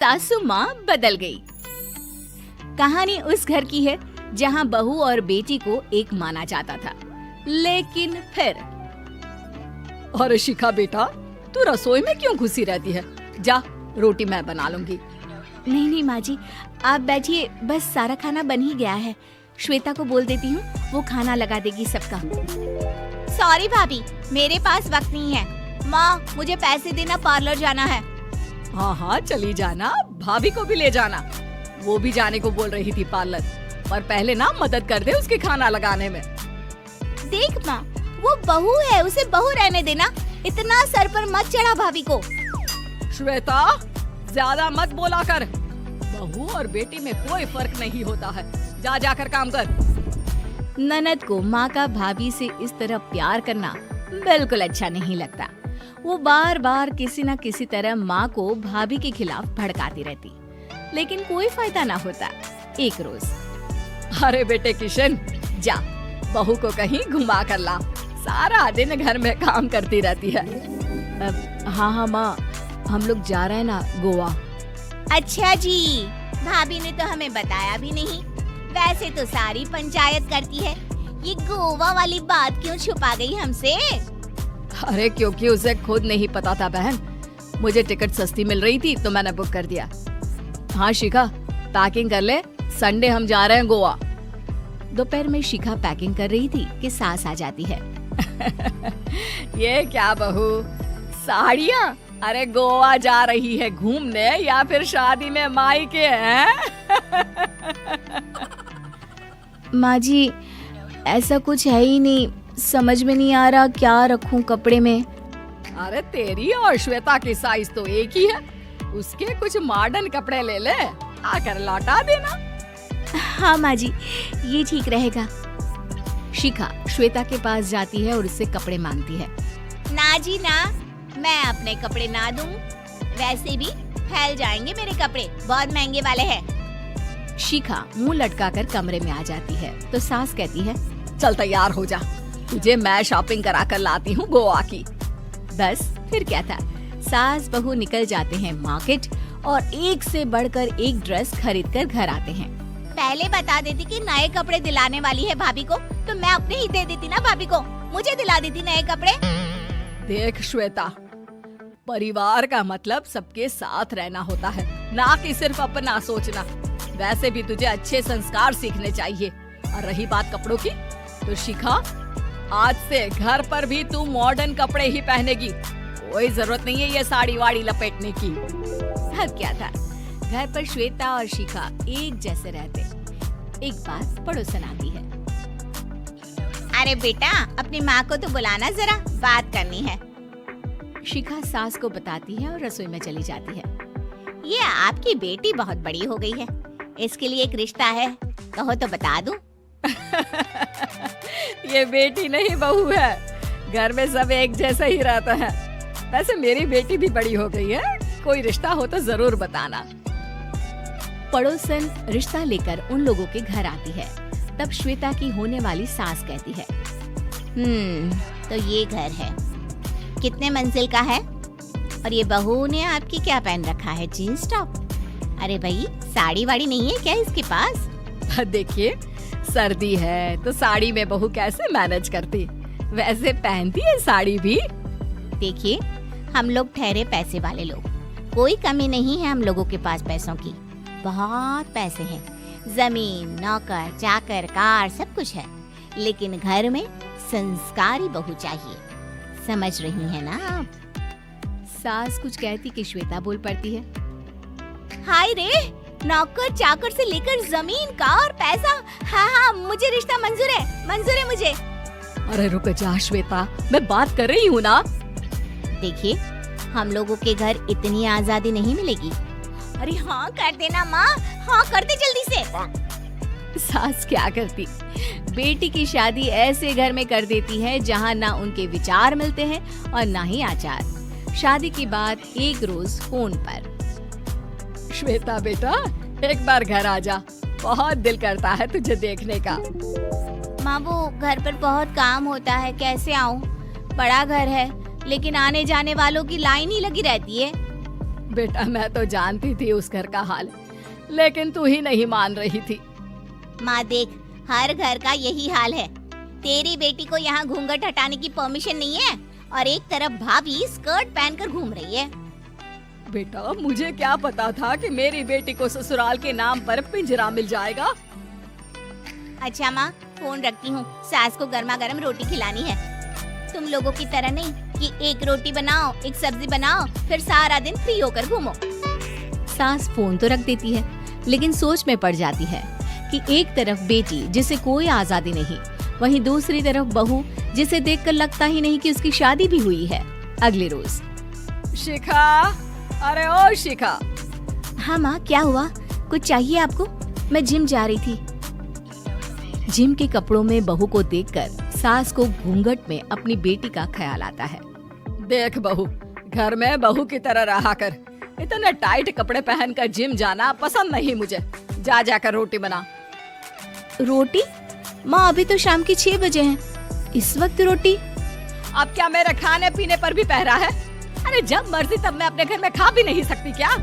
सासू माँ बदल गई। कहानी उस घर की है जहाँ बहू और बेटी को एक माना जाता था, लेकिन फिर अरे शिखा बेटा, तू रसोई में क्यों घुसी रहती है? जा, रोटी मैं बना लूंगी। नहीं नहीं माँ जी, आप बैठिए, बस सारा खाना बन ही गया है। श्वेता को बोल देती हूँ, वो खाना लगा देगी सबका। सॉरी भाभी, मेरे पास वक्त नहीं है। माँ, मुझे पैसे देना, पार्लर जाना है। हाँ हाँ चली जाना, भाभी को भी ले जाना। वो भी जाने को बोल रही थी पार्लर, पर पहले ना मदद कर दे उसके खाना लगाने में। देख माँ, वो बहू है, उसे बहू रहने देना। इतना सर पर मत चढ़ा भाभी को। श्वेता, ज्यादा मत बोला कर। बहू और बेटी में कोई फर्क नहीं होता है। जा जाकर काम कर। ननद को माँ का भाभी से इस तरह प्यार करना बिल्कुल अच्छा नहीं लगता। वो बार बार किसी न किसी तरह माँ को भाभी के खिलाफ भड़काती रहती, लेकिन कोई फायदा ना होता। एक रोज, अरे बेटे किशन, जा बहू को कहीं घुमा कर ला। सारा दिन घर में काम करती रहती है। हाँ हाँ माँ, हम लोग जा रहे हैं ना गोवा। अच्छा जी, भाभी ने तो हमें बताया भी नहीं। वैसे तो सारी पंचायत करती है, ये गोवा वाली बात क्यों छुपा गई हमसे? अरे क्योंकि उसे खुद नहीं पता था बहन। मुझे टिकट सस्ती मिल रही थी तो मैंने बुक कर दिया। हाँ शिखा, पैकिंग कर ले, संडे हम जा रहे हैं गोवा। दोपहर में शिखा पैकिंग कर रही थी कि सास आ जाती है। ये क्या बहू, साड़ियाँ? अरे गोवा जा रही है घूमने या फिर शादी में मायके हैं? माँ जी, ऐसा कुछ है ही नहीं, समझ में नहीं आ रहा क्या रखूं कपड़े में। अरे तेरी और श्वेता की साइज तो एक ही है। उसके कुछ मॉडर्न कपड़े ले ले, आकर लौटा देना। हाँ माँ जी, ये ठीक रहेगा। शिखा श्वेता के पास जाती है और उससे कपड़े मांगती है। ना जी ना, मैं अपने कपड़े ना दूं। वैसे भी फैल जाएंगे मेरे कपड़े, बहुत महंगे वाले हैं। शिखा मुंह लटकाकर कमरे में आ जाती है तो सास कहती है, चल तैयार हो जा, तुझे मैं शॉपिंग करा कर लाती हूँ गोवा की। बस फिर क्या था, सास बहू निकल जाते हैं मार्केट और एक से बढ़कर एक ड्रेस खरीद कर घर आते हैं। पहले बता देती कि नए कपड़े दिलाने वाली है भाभी को, तो मैं अपने ही दे देती ना भाभी को, मुझे दिला देती नए कपड़े। देख श्वेता, परिवार का मतलब सबके साथ रहना होता है, ना कि सिर्फ अपना सोचना। वैसे भी तुझे अच्छे संस्कार सीखने चाहिए। और रही बात कपड़ों की, तो शिखा, आज से घर पर भी तू मॉडर्न कपड़े ही पहनेगी। कोई जरूरत नहीं है ये साड़ी वाड़ी लपेटने की। अब क्या था, घर पर श्वेता और शिखा एक जैसे रहते। एक बार पड़ोसन आती है। अरे बेटा, अपनी माँ को तो बुलाना, जरा बात करनी है। शिखा सास को बताती है और रसोई में चली जाती है। ये आपकी बेटी बहुत बड़ी हो गई है, इसके लिए एक रिश्ता है, कहो तो बता दूं। ये बेटी नहीं बहू है, घर में सब एक जैसा ही रहता है। वैसे मेरी बेटी भी बड़ी हो गई है, कोई रिश्ता हो तो जरूर बताना। पड़ोसन रिश्ता लेकर उन लोगों के घर आती है। तब श्वेता की होने वाली सास कहती है, तो ये घर है, कितने मंजिल का है? और ये बहू ने आपकी क्या पहन रखा है, जीन्स टॉप? अरे भाई, साड़ी वाड़ी नहीं है क्या इसके पास? देखिए, सर्दी है तो साड़ी में बहू कैसे मैनेज करती, वैसे पहनती है साड़ी भी। देखिए, हम लोग ठहरे पैसे वाले लोग, कोई कमी नहीं है हम लोगों के पास पैसों की। बहुत पैसे हैं, जमीन, नौकर चाकर, कार, सब कुछ है, लेकिन घर में संस्कारी बहू चाहिए। समझ रही हैं ना आप? सास कुछ कहती कि श्वेता बोल पड़ती है, हाय रे, नौकर चाकर से लेकर जमीन, कार, पैसा। हाँ हाँ, मुझे रिश्ता मंजूर है मुझे। अरे रुक जा श्वेता, मैं बात कर रही हूँ ना। देखिए, हम लोगों के घर इतनी आजादी नहीं मिलेगी। अरे हाँ कर देना माँ, हाँ कर दे जल्दी से। सास क्या करती, बेटी की शादी ऐसे घर में कर देती है जहाँ ना उनके विचार मिलते हैं और ना ही आचार। शादी के बाद एक रोज फोन पर, श्वेता बेटा, एक बार घर आ जा, बहुत दिल करता है तुझे देखने का। माँ, वो घर पर बहुत काम होता है, कैसे आऊँ? बड़ा घर है, लेकिन आने जाने वालों की लाइन ही लगी रहती है। बेटा मैं तो जानती थी उस घर का हाल, लेकिन तू ही नहीं मान रही थी। माँ देख, हर घर का यही हाल है। तेरी बेटी को यहाँ घूंघट हटाने की परमिशन नहीं है और एक तरफ भाभी स्कर्ट पहनकर घूम रही है। बेटा मुझे क्या पता था कि मेरी बेटी को ससुराल के नाम पर पिंजरा मिल जाएगा। अच्छा माँ, फोन रखती हूँ, सास को गर्मा गर्म रोटी खिलानी है। तुम लोगों की तरह नहीं कि एक रोटी बनाओ, एक सब्जी बनाओ, फिर सारा दिन फ्री होकर घूमो। सास फोन तो रख देती है, लेकिन सोच में पड़ जाती है कि एक तरफ बेटी जिसे कोई आजादी नहीं, वहीं दूसरी तरफ बहू जिसे देखकर लगता ही नहीं कि उसकी शादी भी हुई है। अगले रोज। शिखा, अरे ओ शिखा। हाँ माँ, क्या हुआ? कुछ चाहिए आपको? मैं जिम जा रही थी। जिम के कपड़ों में बहू को देखकर सास को घूंघट में अपनी बेटी का ख्याल आता है। देख बहू, घर में बहू की तरह रहा कर। इतने टाइट कपड़े पहनकर जिम जाना पसंद नहीं मुझे। जा जाकर रोटी बना। रोटी? माँ अभी तो शाम के 6 बजे हैं, इस वक्त रोटी? अब क्या मेरे खाने पीने पर भी पहरा है? अरे जब मर्जी तब मैं अपने घर में खा भी नहीं सकती क्या?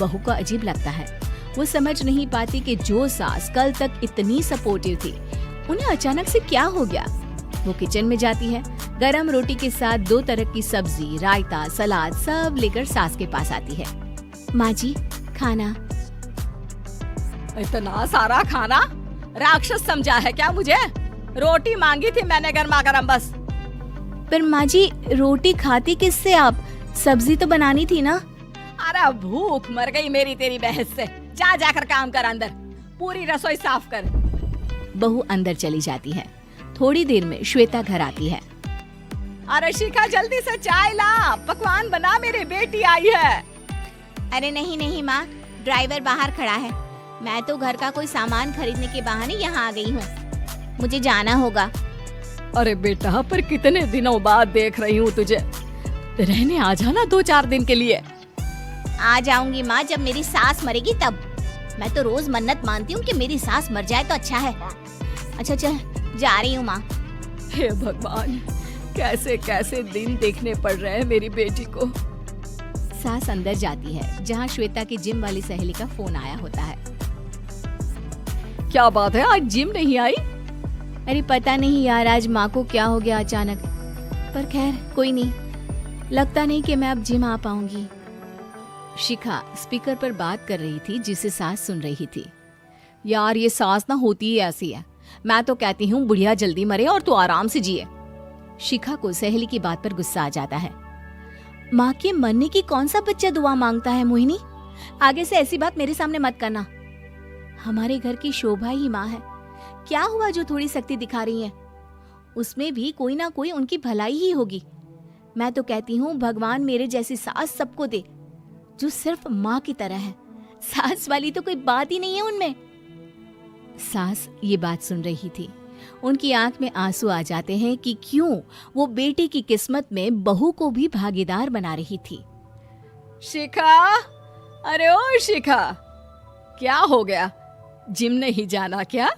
बहू को अजीब लगता है। वो समझ नहीं पाती कि जो सास कल तक इतनी सपोर्टिव थी, उन्हें अचानक से क्या हो गया। वो किचन में जाती है, गरम रोटी के साथ 2 तरह की सब्जी, रायता, सलाद सब लेकर सास के पास आती है। माँ जी, खाना। इतना सारा खाना? राक्षस समझा है क्या मुझे? रोटी मांगी थी मैंने गर्मा गर्म बस। पर माँ जी, रोटी खाती किससे आप? सब्जी तो बनानी थी ना। अरे भूख मर गई मेरी तेरी बहस से। जा जाकर काम कर, अंदर पूरी रसोई साफ कर। बहू अंदर चली जाती है। थोड़ी देर में श्वेता घर आती है। अरे शिखा जल्दी से चाय ला, पकवान बना, मेरी बेटी आई है। अरे नहीं नहीं माँ, ड्राइवर बाहर खड़ा है। मैं तो घर का कोई सामान खरीदने के बहाने यहाँ आ गई हूँ, मुझे जाना होगा। अरे बेटा, पर कितने दिनों बाद देख रही हूँ तुझे। रहने आ जाना 2-4 दिन के लिए। आ जाऊंगी माँ, जब मेरी सास मरेगी तब। मैं तो रोज मन्नत मानती हूँ कि मेरी सास मर जाए तो अच्छा है। अच्छा चल, जा रही हूँ माँ। हे भगवान, कैसे कैसे दिन देखने पड़ रहे हैं मेरी बेटी को। सास अंदर जाती है, जहाँ श्वेता की जिम वाली सहेली का फोन आया होता है। क्या बात है, आज जिम नहीं आई? अरे पता नहीं यार, आज माँ को क्या हो गया अचानक। पर खैर कोई नहीं, लगता नहीं कि मैं अब जिम आ पाऊंगी। शिखा स्पीकर पर बात कर रही थी, जिसे सास सुन रही थी। यार ये सास ना होती ही ऐसी है। मैं तो कहती हूँ बुढ़िया जल्दी मरे और तू आराम से जिए। शिखा को सहेली की बात पर गुस्सा आ जाता है। माँ के मरने की कौन सा बच्चा दुआ मांगता है मोहिनी? आगे से ऐसी बात मेरे सामने मत करना। हमारे घर की शोभा ही माँ है। क्या हुआ जो थोड़ी सख्ती दिखा रही है? उसमें भी कोई ना कोई उनकी भलाई ही होगी। मैं तो कहती हूँ भगवान मेरे जैसी सास सबको दे, जो सिर्फ माँ की तरह है। सास वाली तो कोई बात ही नहीं है उनमें। सास ये बात सुन रही थी। उनकी आंख में आंसू आ जाते हैं कि क्यों वो बेटी की किस्मत में बहू को भी भागीदार बना रही थी। शिखा, अरे ओ शिखा, क्या हो गया? जिम नहीं जाना क्या?